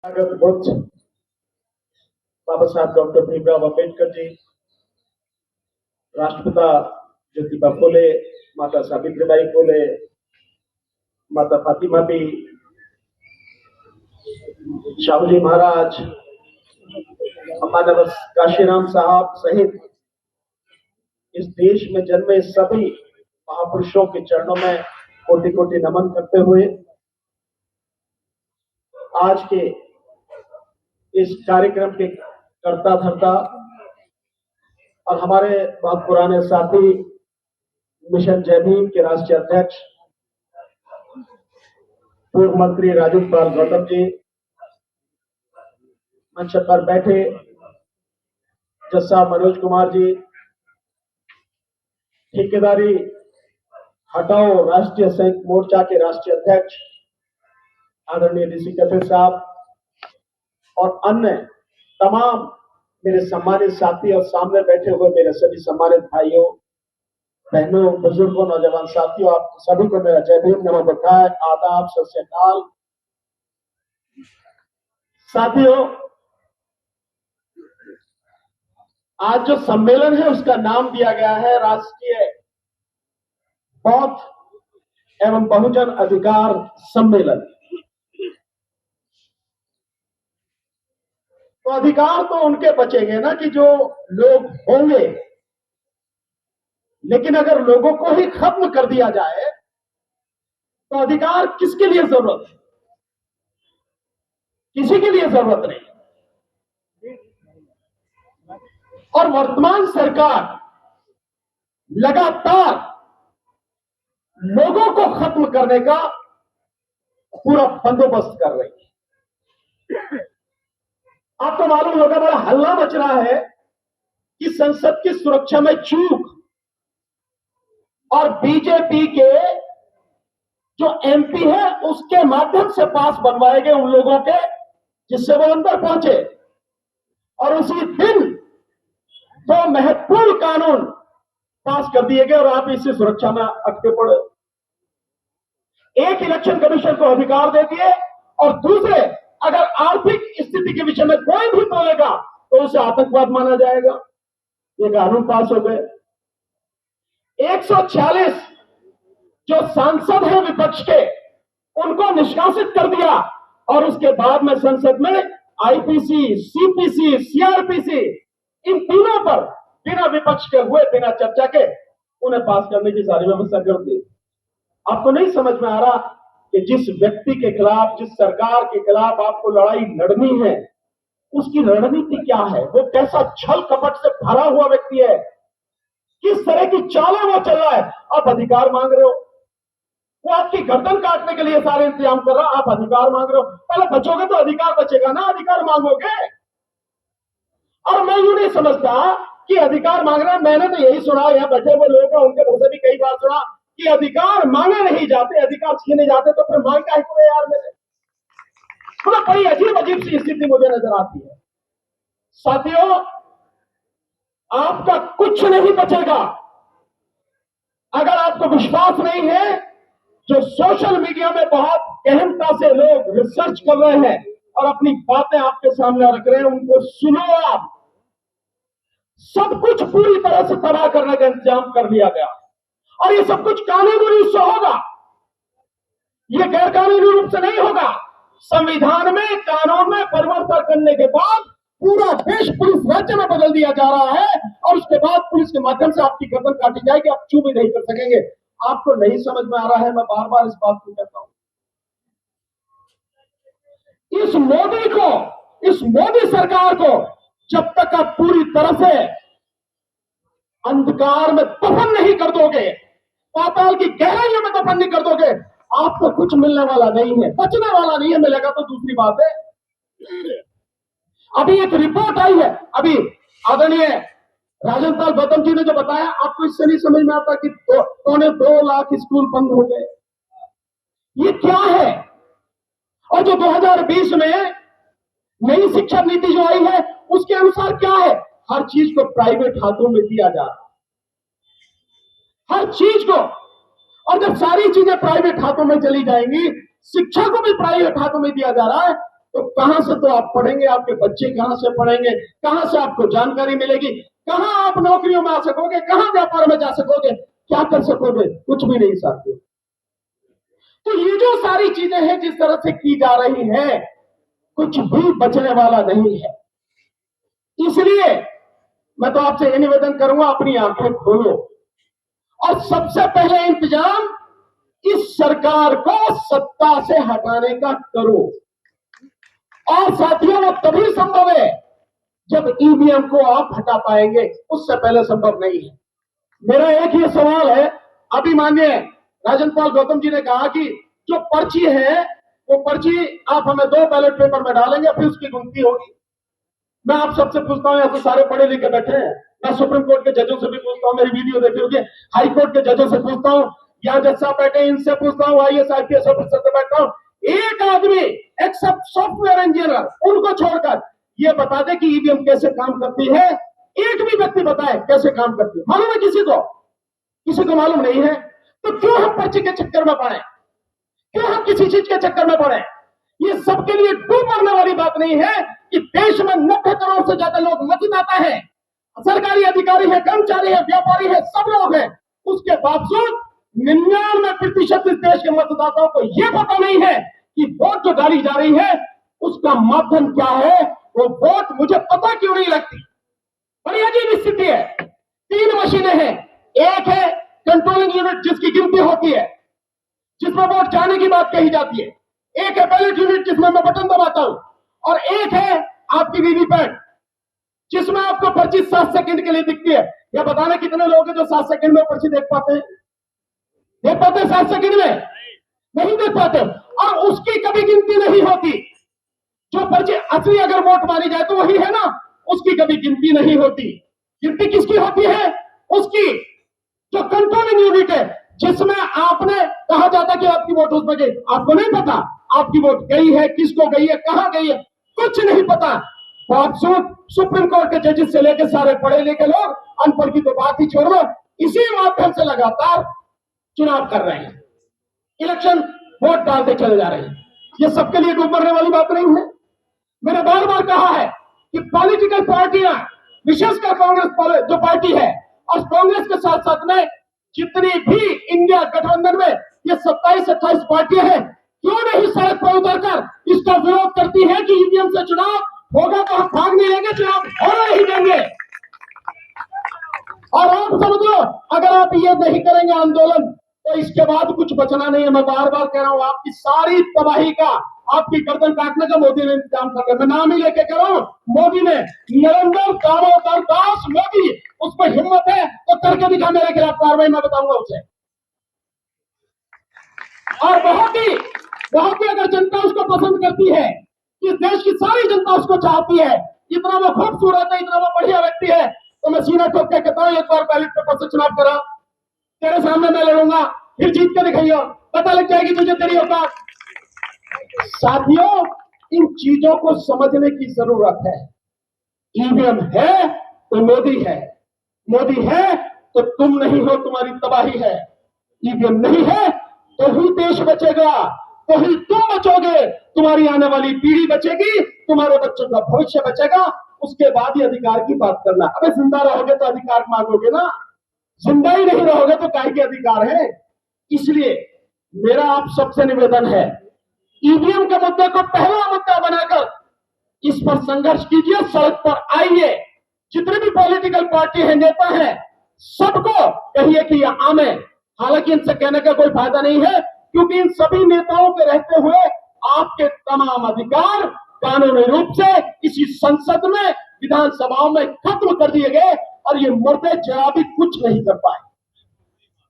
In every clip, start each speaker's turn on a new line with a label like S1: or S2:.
S1: स्वागत बुद्ध बाबा साहब डॉक्टर भीमराव अंबेडकर जी, राष्ट्रपिता ज्योतिबा फुले, माता सावित्रीबाई फुले, माता फातिमा बी, शाहूजी महाराज, मानव काशीराम साहब सहित इस देश में जन्मे सभी महापुरुषों के चरणों में कोटि कोटि नमन करते हुए आज के इस कार्यक्रम के कर्ता धर्ता और हमारे बहुत पुराने साथी मिशन जय भीम के राष्ट्रीय अध्यक्ष पूर्व मंत्री राजेंद्र पाल गौतम जी, मंच पर बैठे जज साहब मनोज कुमार जी, ठेकेदारी हटाओ राष्ट्रीय संयुक्त मोर्चा के राष्ट्रीय अध्यक्ष आदरणीय डीसी कफिल साहब और अन्य तमाम मेरे सम्मानित साथी और सामने बैठे हुए मेरे सभी सम्मानित भाइयों, बहनों, बुजुर्गों, नौजवान साथियों, आप सभी को मेरा जय भीम, नमो बुद्धाय, आदाब, सत श्री अकाल। साथियों, आज जो सम्मेलन है उसका नाम दिया गया है राष्ट्रीय बौद्ध एवं बहुजन अधिकार सम्मेलन। तो अधिकार तो उनके बचेंगे ना कि जो लोग होंगे, लेकिन अगर लोगों को ही खत्म कर दिया जाए तो अधिकार किसके लिए जरूरत है? किसी के लिए जरूरत नहीं। और वर्तमान सरकार लगातार लोगों को खत्म करने का पूरा बंदोबस्त कर रही है। आपको मालूम होगा, बड़ा हल्ला मच रहा है कि संसद की सुरक्षा में चूक और बीजेपी के जो एमपी है उसके माध्यम से पास बनवाए गए उन लोगों के जिससे वो अंदर पहुंचे, और उसी दिन दो महत्वपूर्ण कानून पास कर दिए गए और आप इससे सुरक्षा में अटके पड़े। एक, इलेक्शन कमीशन को अधिकार दे दिए, और दूसरे, अगर आर्थिक स्थिति के विषय में कोई भी बोलेगा तो उसे आतंकवाद माना जाएगा। ये कानून पास हो गए। 146 जो सांसद हैं विपक्ष के, उनको निष्कासित कर दिया, और उसके बाद में संसद में आईपीसी, सीपीसी, सीआरपीसी, इन तीनों पर बिना विपक्ष के हुए, बिना चर्चा के उन्हें पास करने की सारी व्यवस्था कर दी। आपको नहीं समझ में आ रहा कि जिस व्यक्ति के खिलाफ, जिस सरकार के खिलाफ आपको लड़ाई लड़नी है, उसकी रणनीति क्या है, वो कैसा छल कपट से भरा हुआ व्यक्ति है, किस तरह की चालें वो चल रहा है। आप अधिकार मांग रहे हो, वो आपकी गर्दन काटने के लिए सारे इंतजाम कर रहा, आप अधिकार मांग रहे हो। पहले बचोगे तो अधिकार बचेगा ना, अधिकार मांगोगे। और मैं यूं नहीं समझता कि अधिकार मांग रहे हैं। मैंने तो यही सुना, यहाँ बैठे हुए लोग हैं उनके मुंह से भी कई बार सुना कि अधिकार मांगे नहीं जाते, अधिकार छीने जाते, तो फिर मांग काहे को यार मेरे। मतलब बड़ी अजीब अजीब सी स्थिति मुझे नजर आती है। साथियों, आपका कुछ नहीं बचेगा। अगर आपको विश्वास नहीं है, जो सोशल मीडिया में बहुत गहनता से लोग रिसर्च कर रहे हैं और अपनी बातें आपके सामने रख रहे हैं, उनको सुनो। आप सब कुछ पूरी तरह से तबाह करने का इंतजाम कर लिया गया, और ये सब कुछ कानूनी रूप से होगा, ये गैर कानूनी रूप से नहीं होगा। संविधान में, कानून में परिवर्तन करने के बाद पूरा देश पुलिस राज्य में बदल दिया जा रहा है, और उसके बाद पुलिस के माध्यम से आपकी गर्दन काटी जाएगी, आप चू भी नहीं कर सकेंगे। आपको नहीं समझ में आ रहा है, मैं बार बार इस बात को कहता हूं। इस मोदी सरकार को जब तक आप पूरी तरह से अंधकार में दफन नहीं कर दोगे, पाताल की गहराइयों में दफन नहीं कर दोगे, आपको कुछ मिलने वाला नहीं है, बचने वाला नहीं है। मिलेगा तो दूसरी बात है। अभी एक रिपोर्ट आई है, अभी आदरणीय राजेंद्र पाल गौतम जी ने जो बताया, आपको इससे नहीं समझ में आता कि 2.25 लाख स्कूल बंद हो गए। ये क्या है? और जो 2020 में नई शिक्षा नीति जो आई है, उसके अनुसार क्या है? हर चीज को प्राइवेट हाथों में दिया जा रहा है, हर चीज को। और जब सारी चीजें प्राइवेट हाथों में चली जाएंगी, शिक्षा को भी प्राइवेट हाथों में दिया जा रहा है, तो कहां से तो आप पढ़ेंगे, आपके बच्चे कहां से पढ़ेंगे, कहां से आपको जानकारी मिलेगी, कहां आप नौकरियों में आ सकोगे, कहां व्यापार में जा सकोगे, क्या कर सकोगे? कुछ भी नहीं साथियों। तो ये जो सारी चीजें हैं जिस तरह से की जा रही है, कुछ भी बचने वाला नहीं है। इसलिए मैं तो आपसे यह निवेदन करूंगा, अपनी आंखें खोलो और सबसे पहले इंतजाम इस सरकार को सत्ता से हटाने का करो। और साथियों, वो तभी संभव है जब ईवीएम को आप हटा पाएंगे, उससे पहले संभव नहीं है। मेरा एक ही सवाल है, अभी माननीय राजन पाल गौतम जी ने कहा कि जो पर्ची है वो पर्ची आप हमें 2 बैलेट पेपर में डालेंगे, फिर उसकी गिनती होगी। मैं आप सबसे पूछता हूं, यहाँ से सारे पढ़े लिखे बैठे हैं, मैं सुप्रीम कोर्ट के जजों से भी पूछता हूं, मेरी वीडियो देखी होगी, हाई कोर्ट के जजों से पूछता हूं, यहाँ जज साहब बैठे इनसे पूछता हूं, IAS IPS ऑफिसर से बैठता हूं, एक आदमी एक्सेप्ट सॉफ्टवेयर इंजीनियर उनको छोड़कर ये बता दे कि ईवीएम कैसे काम करती है। एक भी व्यक्ति बताए कैसे काम करती है, मालूम है किसी को? किसी को मालूम नहीं है। तो क्यों हम पर्ची के चक्कर में पड़े, क्यों हम किसी चीज के चक्कर में पड़े? ये सबके लिए डूब मरने वाली बात नहीं है कि देश में 90 करोड़ से ज्यादा लोग मतदाता है, सरकारी अधिकारी है, कर्मचारी है, व्यापारी है, सब लोग हैं। उसके बावजूद 99% इस देश के मतदाताओं को यह पता नहीं है कि वोट जो डाली जा रही है उसका माध्यम क्या है, वो वोट मुझे पता क्यों नहीं लगती। बड़ी अजीब स्थिति है। 3 मशीनें हैं, एक है कंट्रोलिंग यूनिट जिसकी गिनती होती है, जिसमें वोट जाने की बात कही जाती है, एक है बैलेट यूनिट जिसमें मैं बटन दबाता हूं, और एक है आपकी वीवीपैट जिसमें आपको पर्ची 7 सेकंड के लिए दिखती है। यह बताना कितने लोग हैं जो 7 सेकंड में पर्ची देख पाते हैं? देख पाते हैं 7 सेकंड में? नहीं देख पाते, और उसकी कभी गिनती नहीं होती। जो पर्ची असली अगर वोट मानी जाए तो वही है ना, उसकी कभी गिनती नहीं होती। गिनती किसकी होती है? उसकी जो कंट्रोलिंग यूनिट है, जिसमें आपने कहा जाता कि आपकी वोट उसमें गई, आपको नहीं पता आपकी वोट गई है, किसको गई है, कहां गई है, कुछ नहीं पता। बावजूद सुप्रीम कोर्ट के जजेस से लेकर सारे पढ़े लिखे लोग, अनपढ़ की तो बात ही छोड़ दो, इसी माध्यम से लगातार चुनाव कर रहे हैं, इलेक्शन वोट डालते चले जा रहे हैं। ये सबके लिए डूब मरने वाली बात नहीं है। मैंने बार बार कहा है कि पॉलिटिकल पार्टियां, विशेषकर कांग्रेस जो पार्टी है, और कांग्रेस के साथ साथ में जितनी भी इंडिया गठबंधन में ये 27-28 पार्टियां हैं, क्यों नहीं सड़क पर उतरकर इसका विरोध करती है कि ईवीएम से चुनाव होगा तो हम भाग नहीं लेंगे, चुनाव होने ही देंगे। और आप समझ लो, अगर आप ये नहीं करेंगे आंदोलन, तो इसके बाद कुछ बचना नहीं है। मैं बार बार कह रहा हूं, आपकी सारी तबाही का, आपकी गर्दन काटने का मोदी ने इंतजाम कर दिया। मैं नाम ही लेके कह रहा हूं, मोदी ने, नरेंद्र दामोदर दास मोदी, उसमें हिम्मत है तो करके दिखा, मेरे खिलाफ कार्रवाई मैं बताऊंगा उसे। और बहुत ही अगर जनता उसको पसंद करती है, इस देश की सारी जनता उसको चाहती है, इतना वो खूबसूरत है, इतना वो बढ़िया व्यक्ति है, तो मैं सीना ठोक के कहता हूं, एक बार बैलेट पेपर से चुनाव करा, तेरे सामने मैं लड़ूंगा, फिर जीत के दिखाइयो, पता लग जाएगी तुझे तेरी औकात। साथियों, इन चीजों को समझने की जरूरत है। ईवीएम है तो मोदी है, मोदी है तो तुम नहीं हो, तुम्हारी तबाही है। ईवीएम नहीं है तो ही देश बचेगा, तो ही तुम बचोगे, तुम्हारी आने वाली पीढ़ी बचेगी, तुम्हारे बच्चों का भविष्य बचेगा। उसके बाद ही अधिकार की बात करना। अबे जिंदा रहोगे तो अधिकार मांगोगे ना, जिंदा ही नहीं रहोगे तो काय के अधिकार है। इसलिए मेरा आप सबसे निवेदन है, ईवीएम के मुद्दे को पहला मुद्दा बनाकर इस पर संघर्ष कीजिए, सड़क पर आइए। जितने भी पॉलिटिकल पार्टी है, नेता है, सबको कहिए कि यह आम है। हालांकि इनसे कहने का कोई फायदा नहीं है, क्योंकि इन सभी नेताओं के रहते हुए आपके तमाम अधिकार कानूनी रूप से इसी संसद में, विधानसभाओं में खत्म कर दिए गए, और ये मुर्दे जरा भी कुछ नहीं कर पाए,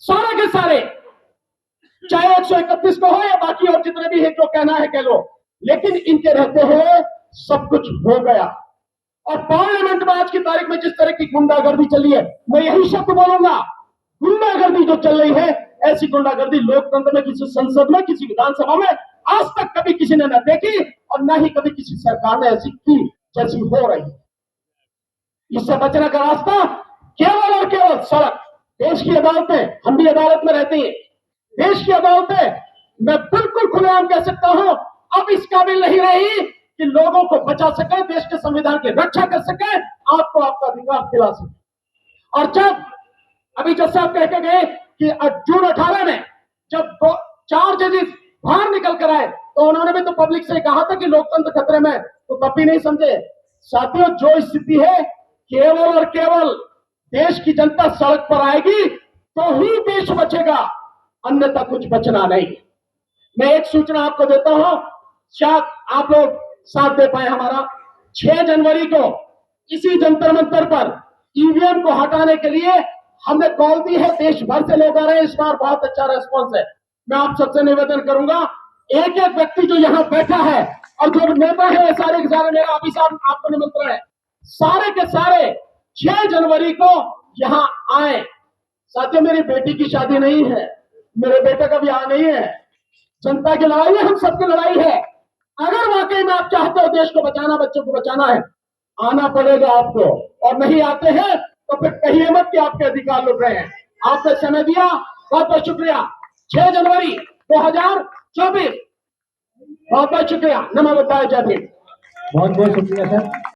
S1: सारे के सारे, चाहे 131 को हो या बाकी और जितने भी है, जो कहना है कह लो, लेकिन इनके रहते हुए सब कुछ हो गया। और पार्लियामेंट में आज की तारीख में जिस तरह की गुंडागर्दी चली है, मैं यही शब्द बोलूंगा, गुंडागर्दी जो चल रही है, ऐसी गुंडागर्दी लोकतंत्र में, किसी संसद में, किसी विधानसभा में आज तक कभी किसी ने न देखी, और न ही कभी किसी सरकार ने ऐसी की जैसी हो रही है। इससे बचने का रास्ता केवल और केवल सड़क। देश की अदालतें, हम भी अदालत में रहते हैं, देश की अदालतें मैं बिल्कुल खुलेआम कह सकता हूं, अब इस काबिल नहीं रही कि लोगों को बचा सके, देश के संविधान की रक्षा कर सके, आपको आपका अधिकार दिला सके। और जब अभी जज साहब कह के गए कि जून 18 में जब 4 जजेस बाहर निकल कर आए तो उन्होंने भी तो पब्लिक से कहा था कि लोकतंत्र खतरे में, तो तब भी नहीं समझे। साथियों, जो स्थिति है, केवल और केवल देश की जनता सड़क पर आएगी तो ही देश बचेगा, अन्यथा कुछ बचना नहीं। मैं एक सूचना आपको देता हूं, शायद आप लोग साथ दे पाए हमारा। 6 जनवरी को इसी जंतर मंतर पर ईवीएम को हटाने के लिए हमने कॉल दी है, देश भर से लोग आ रहे हैं, इस बार बहुत अच्छा रेस्पॉन्स है। मैं आप सबसे निवेदन करूंगा, एक एक व्यक्ति जो यहां बैठा है और जो नेता है सारे के सारे, मेरा अभी साहब आपको निमंत्रण है, सारे के सारे 6 जनवरी को यहां आए। साथियों, मेरी बेटी की शादी नहीं है, मेरे बेटे का भी यहाँ नहीं है, जनता की लड़ाई है, हम सबकी लड़ाई है। अगर वाकई में आप चाहते हो देश को बचाना, बच्चों को बचाना है, आना पड़ेगा आपको, और नहीं आते हैं तो फिर कहिए मत कि आपके अधिकार लुट रहे हैं। आपने समय दिया, बहुत बहुत शुक्रिया। 6 जनवरी 2024, बहुत बहुत शुक्रिया। नमो बुद्धाय, जय भीम।
S2: बहुत बहुत शुक्रिया सर।